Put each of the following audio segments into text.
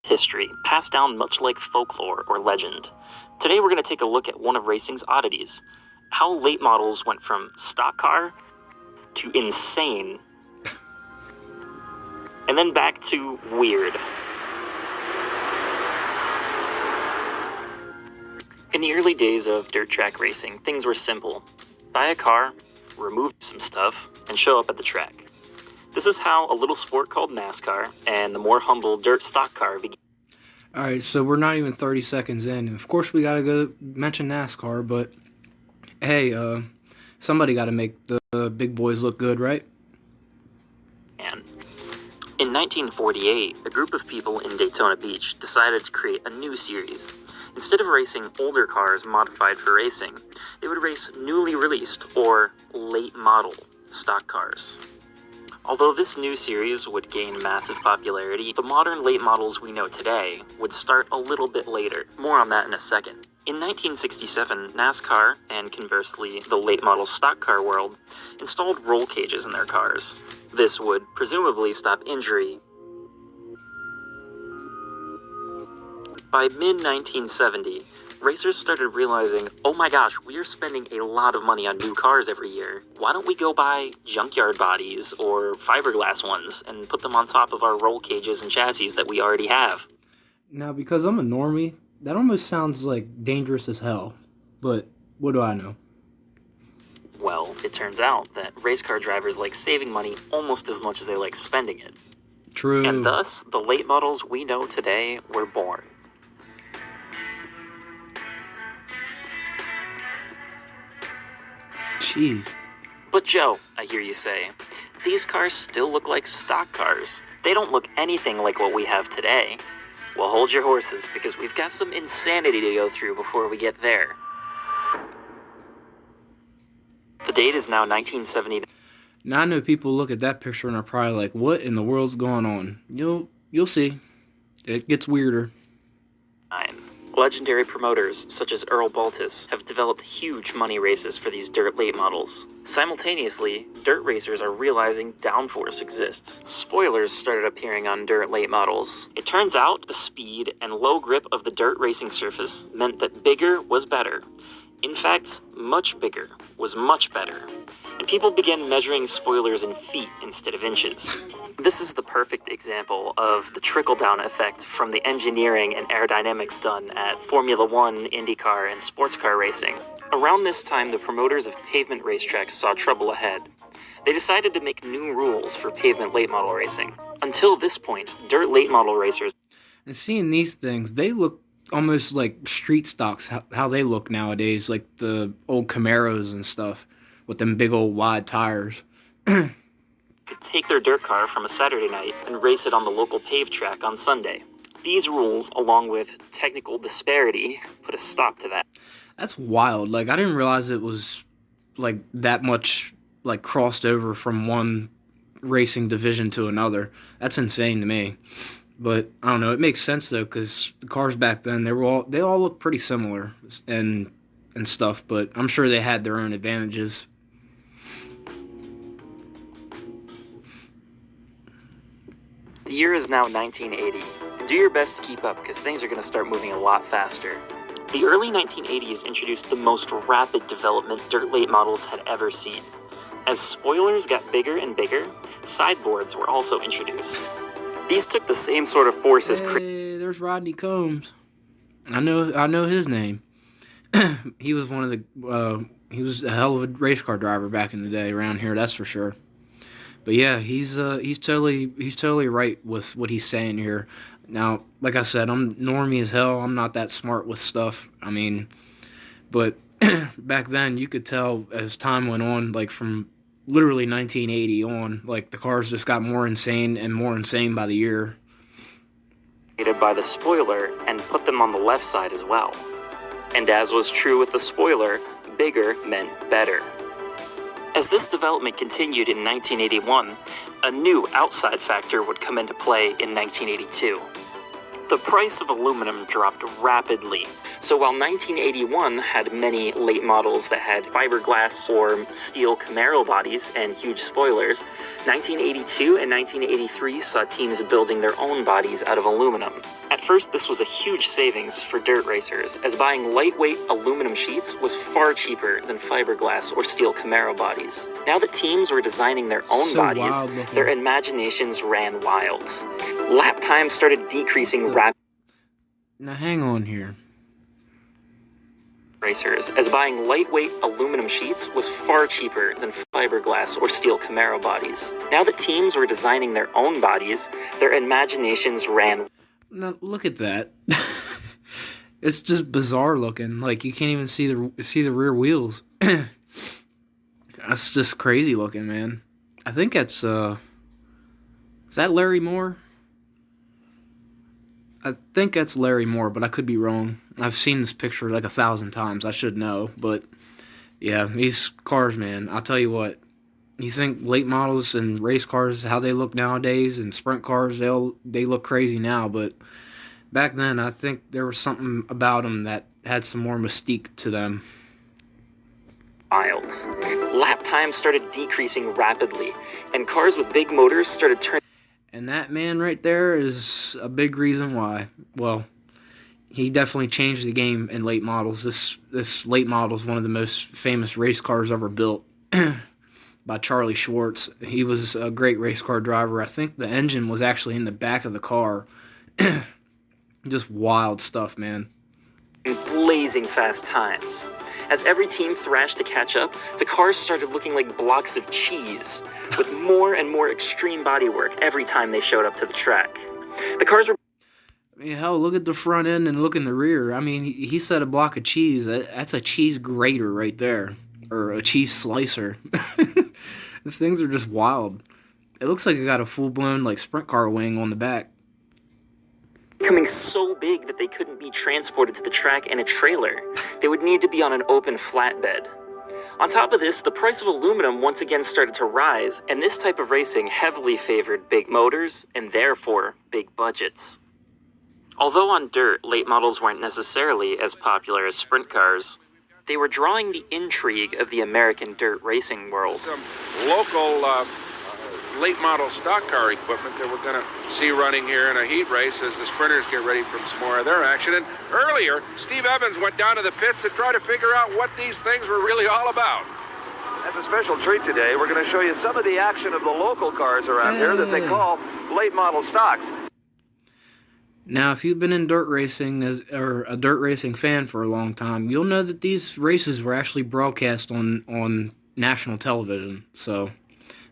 history, passed down much like folklore or legend. Today we're going to take a look at one of racing's oddities, how late models went from stock car to insane, and then back to weird. In the early days of dirt track racing, things were simple. Buy a car, remove some stuff, and show up at the track. This is how a little sport called NASCAR and the more humble dirt stock car began. Alright, so we're not even 30 seconds in. And of course, we gotta go mention NASCAR, but hey, somebody gotta make the big boys look good, right? In 1948, a group of people in Daytona Beach decided to create a new series. Instead of racing older cars modified for racing, they would race newly released or late model stock cars. Although this new series would gain massive popularity, the modern late models we know today would start a little bit later. More on that in a second. In 1967, NASCAR, and conversely the late model stock car world, installed roll cages in their cars. This would presumably stop injury. By mid-1970, racers started realizing, oh my gosh, we are spending a lot of money on new cars every year. Why don't we go buy junkyard bodies or fiberglass ones and put them on top of our roll cages and chassis that we already have? Now, because I'm a normie, that almost sounds like dangerous as hell. But what do I know? Well, it turns out that race car drivers like saving money almost as much as they like spending it. True. And thus, the late models we know today were born. Jeez. But Joe, I hear you say, these cars still look like stock cars. They don't look anything like what we have today. Well, hold your horses, because we've got some insanity to go through before we get there. The date is now 1979. Now I know people look at that picture and are probably like, what in the world's going on? You'll see. It gets weirder. Legendary promoters, such as Earl Baltus, have developed huge money races for these dirt late models. Simultaneously, dirt racers are realizing downforce exists. Spoilers started appearing on dirt late models. It turns out the speed and low grip of the dirt racing surface meant that bigger was better. In fact, much bigger was much better. And people began measuring spoilers in feet instead of inches. This is the perfect example of the trickle-down effect from the engineering and aerodynamics done at Formula One, IndyCar, and sports car racing. Around this time, the promoters of pavement racetracks saw trouble ahead. They decided to make new rules for pavement late model racing. Until this point, dirt late model racers... And seeing these things, they look almost like street stocks, how they look nowadays, like the old Camaros and stuff, with them big old wide tires. could take their dirt car from a Saturday night and race it on the local paved track on Sunday. These rules, along with technical disparity, put a stop to that. That's wild. Like, I didn't realize it was, like, that much, like, crossed over from one racing division to another. That's insane to me. But, I don't know, it makes sense, though, because the cars back then, they all look pretty similar and stuff, but I'm sure they had their own advantages. The year is now 1980. Do your best to keep up, because things are going to start moving a lot faster. The early 1980s introduced the most rapid development dirt late models had ever seen. As spoilers got bigger and bigger, sideboards were also introduced. These took the same sort of force as... Hey, there's Rodney Combs. I know his name. He was one of the... he was a hell of a race car driver back in the day around here, that's for sure. But yeah, he's totally right with what he's saying here. Now, like I said, I'm normie as hell. I'm not that smart with stuff. I mean, but back then you could tell as time went on, like from literally 1980 on, like the cars just got more insane and more insane by the year. By the spoiler and put them on the left side as well. And as was true with the spoiler, bigger meant better. As this development continued in 1981, a new outside factor would come into play in 1982. The price of aluminum dropped rapidly. So while 1981 had many late models that had fiberglass or steel Camaro bodies and huge spoilers, 1982 and 1983 saw teams building their own bodies out of aluminum. At first, this was a huge savings for dirt racers, as buying lightweight aluminum sheets was far cheaper than fiberglass or steel Camaro bodies. Now that teams were designing their own bodies, their imaginations ran wild. Lap time started decreasing rapidly. Now hang on here. Racers, as buying lightweight aluminum sheets was far cheaper than fiberglass or steel Camaro bodies. Now that teams were designing their own bodies, their imaginations ran. Now look at that. It's just bizarre looking. Like you can't even see the rear wheels. That's just crazy looking, man. I think that's is that Larry Moore? I think that's Larry Moore, but I could be wrong. I've seen this picture like 1,000 times. I should know, but yeah, these cars, man, I'll tell you what. You think late models and race cars, how they look nowadays, and sprint cars, they look crazy now, but back then, I think there was something about them that had some more mystique to them. Wild. Lap time started decreasing rapidly, and cars with big motors started turning. And that man right there is a big reason why. Well, he definitely changed the game in late models. This late model is one of the most famous race cars ever built by Charlie Schwartz. He was a great race car driver. I think the engine was actually in the back of the car. Just wild stuff, man. Blazing fast times. As every team thrashed to catch up, the cars started looking like blocks of cheese, with more and more extreme bodywork every time they showed up to the track. The cars were... I mean, hell, look at the front end and look in the rear. I mean, he said a block of cheese. That's a cheese grater right there, or a cheese slicer. The things are just wild. It looks like it got a full-blown like sprint car wing on the back. Becoming so big that they couldn't be transported to the track in a trailer. They would need to be on an open flatbed. On top of this, the price of aluminum once again started to rise, and this type of racing heavily favored big motors and therefore big budgets. Although on dirt, late models weren't necessarily as popular as sprint cars, they were drawing the intrigue of the American dirt racing world. Some local late model stock car equipment that we're going to see running here in a heat race as the sprinters get ready for some more of their action. And earlier, Steve Evans went down to the pits to try to figure out what these things were really all about. As a special treat today, we're going to show you some of the action of the local cars around here that they call late model stocks. Now, if you've been in dirt racing or a dirt racing fan for a long time, you'll know that these races were actually broadcast on national television. So,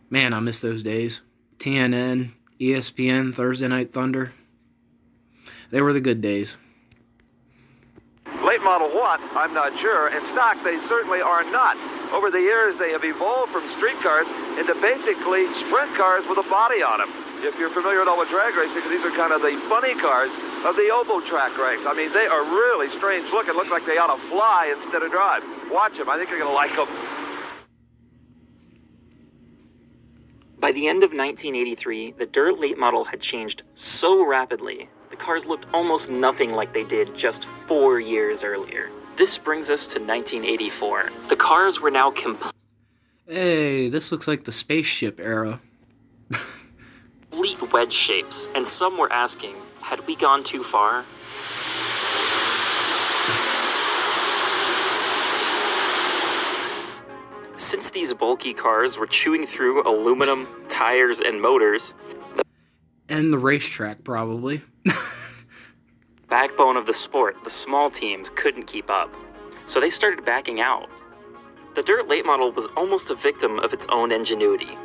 man, I miss those days. TNN, ESPN, Thursday Night Thunder. They were the good days. Late model what? I'm not sure. And stock, they certainly are not. Over the years, they have evolved from street cars into basically sprint cars with a body on them. If you're familiar at all with drag racing, these are kind of the funny cars of the oval track race. I mean, they are really strange looking. Look like they ought to fly instead of drive. Watch them. I think you're going to like them. By the end of 1983, the dirt late model had changed so rapidly, the cars looked almost nothing like they did just 4 years earlier. This brings us to 1984. The cars were now Hey, this looks like the spaceship era. complete wedge shapes, and some were asking, had we gone too far? Since these bulky cars were chewing through aluminum, tires, and motors, And the racetrack, probably. backbone of the sport, the small teams couldn't keep up, so they started backing out. The dirt late model was almost a victim of its own ingenuity.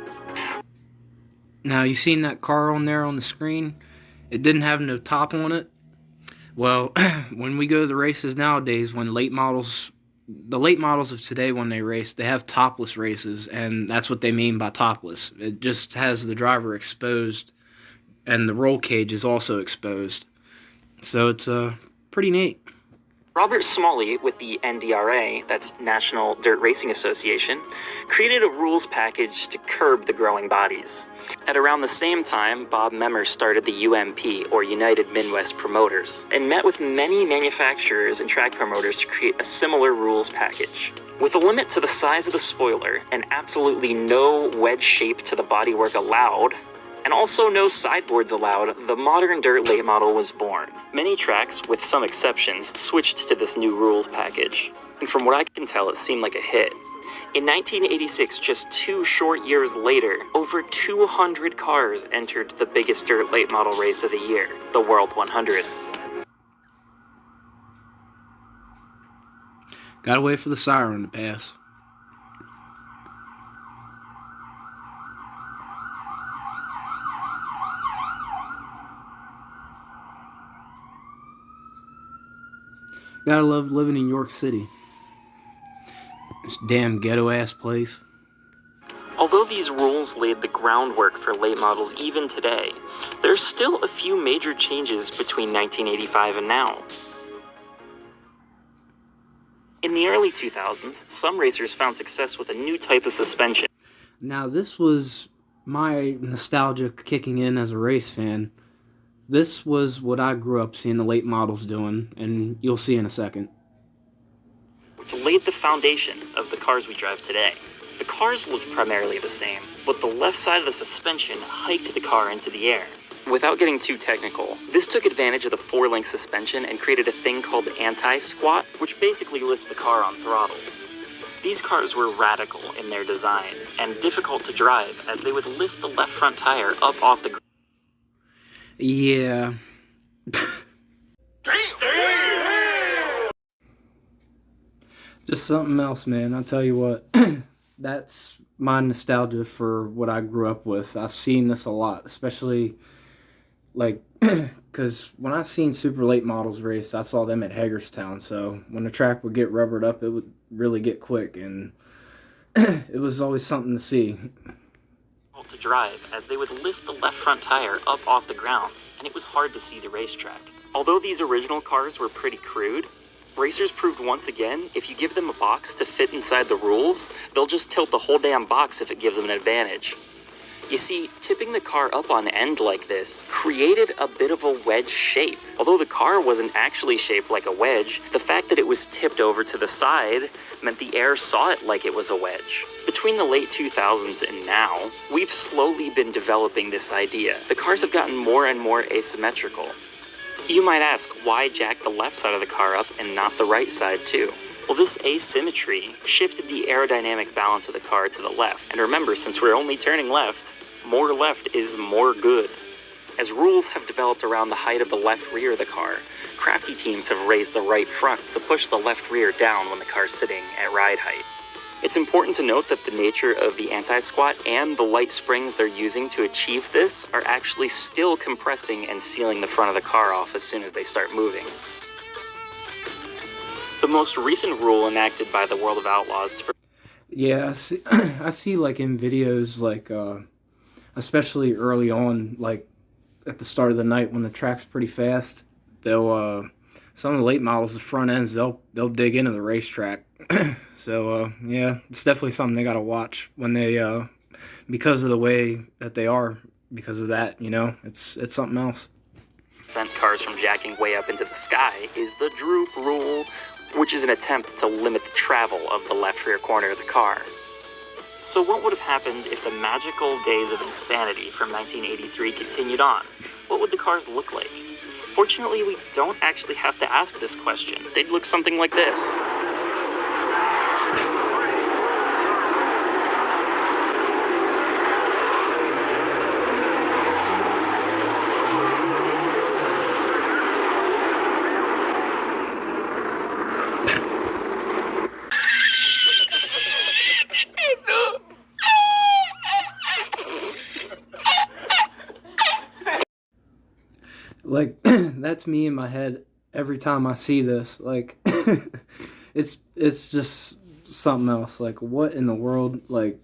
Now, you seen that car on there on the screen? It didn't have no top on it. Well, when we go to the races nowadays, the late models of today, when they race, they have topless races, and that's what they mean by topless. It just has the driver exposed, and the roll cage is also exposed. So it's pretty neat. Robert Smalley with the NDRA, that's National Dirt Racing Association, created a rules package to curb the growing bodies. At around the same time, Bob Memmer started the UMP, or United Midwest Promoters, and met with many manufacturers and track promoters to create a similar rules package. With a limit to the size of the spoiler and absolutely no wedge shape to the bodywork allowed, and also no sideboards allowed, the modern dirt late model was born. Many tracks, with some exceptions, switched to this new rules package. And from what I can tell, it seemed like a hit. In 1986, just 2 short years later, over 200 cars entered the biggest dirt late model race of the year, the World 100. Gotta wait for the siren to pass. Gotta love living in York City. This damn ghetto-ass place. Although these rules laid the groundwork for late models even today, there's still a few major changes between 1985 and now. In the early 2000s, some racers found success with a new type of suspension. Now, this was my nostalgia kicking in as a race fan. This was what I grew up seeing the late models doing, and you'll see in a second. Which laid the foundation of the cars we drive today. The cars looked primarily the same, but the left side of the suspension hiked the car into the air. Without getting too technical, this took advantage of the 4-link suspension and created a thing called anti-squat, which basically lifts the car on throttle. These cars were radical in their design and difficult to drive, as they would lift the left front tire up off the ground. Yeah. Just something else, man. I'll tell you what. That's my nostalgia for what I grew up with. I've seen this a lot, especially, like, because when I seen super late models race, I saw them at Hagerstown. So when the track would get rubbered up, it would really get quick, and it was always something to see. To drive, as they would lift the left front tire up off the ground, and it was hard to see the racetrack. Although these original cars were pretty crude, racers proved once again, if you give them a box to fit inside the rules, they'll just tilt the whole damn box if it gives them an advantage. You see, tipping the car up on end like this created a bit of a wedge shape. Although the car wasn't actually shaped like a wedge, the fact that it was tipped over to the side meant the air saw it like it was a wedge. Between the late 2000s and now, we've slowly been developing this idea. The cars have gotten more and more asymmetrical. You might ask, why jack the left side of the car up and not the right side too? Well, this asymmetry shifted the aerodynamic balance of the car to the left. And remember, since we're only turning left, more left is more good. As rules have developed around the height of the left rear of the car, crafty teams have raised the right front to push the left rear down when the car's sitting at ride height. It's important to note that the nature of the anti-squat and the light springs they're using to achieve this are actually still compressing and sealing the front of the car off as soon as they start moving. The most recent rule enacted by the World of Outlaws to Yeah, I see like in videos, like, especially early on, like at the start of the night when the track's pretty fast, they'll, some of the late models, the front ends, they'll dig into the racetrack. So, yeah, it's definitely something they got to watch when they, because of the way that they are, because of that, you know, it's something else. prevent cars from jacking way up into the sky is the droop rule, which is an attempt to limit the travel of the left rear corner of the car. So what would have happened if the magical days of insanity from 1983 continued on? What would the cars look like? Fortunately, we don't actually have to ask this question. They'd look something like this. Like, that's me in my head every time I see this. Like, it's just something else. Like, what in the world? Like,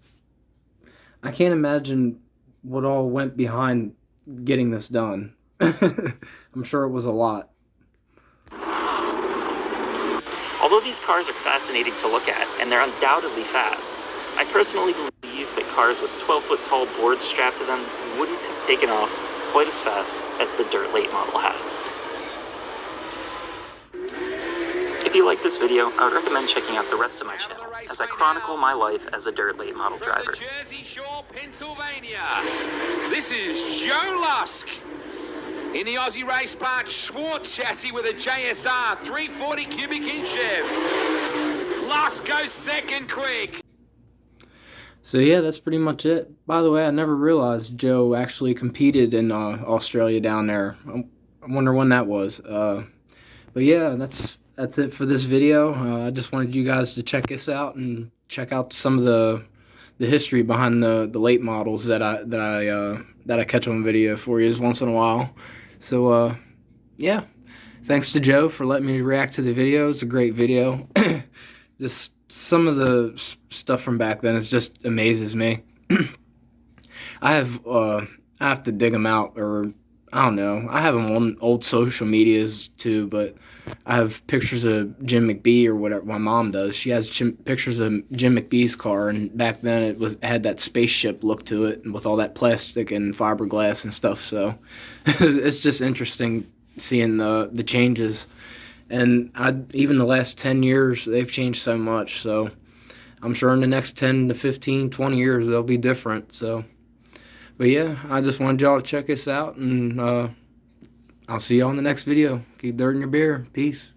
I can't imagine what all went behind getting this done. I'm sure it was a lot. Although these cars are fascinating to look at, and they're undoubtedly fast, I personally believe that cars with 12-foot tall boards strapped to them wouldn't have taken off quite as fast as the dirt late model has. If you like this video, I would recommend checking out the rest of my channel as I chronicle my life as a dirt late model driver. From the Jersey Shore, Pennsylvania, this is Joe Lusk in the Aussie Race Park Schwartz chassis with a JSR 340 cubic inch Chev. Lusk goes second quick. So yeah, that's pretty much it. By the way, I never realized Joe actually competed in Australia down there. I wonder when that was. But yeah, that's it for this video. I just wanted you guys to check this out and check out some of the history behind the late models that I catch on video for you once in a while. So yeah, thanks to Joe for letting me react to the video. It's a great video. Just some of the stuff from back then just amazes me. I have to dig them out, or I don't know. I have them on old social medias too, but I have pictures of Jim McBee, or whatever my mom does. She has pictures of Jim McBee's car, and back then it had that spaceship look to it, and with all that plastic and fiberglass and stuff. So it's just interesting seeing the changes. And even the last 10 years, they've changed so much. So I'm sure in the next 10 to 15, 20 years, they'll be different. So, but yeah, I just wanted y'all to check this out. And I'll see y'all in the next video. Keep dirting your beer. Peace.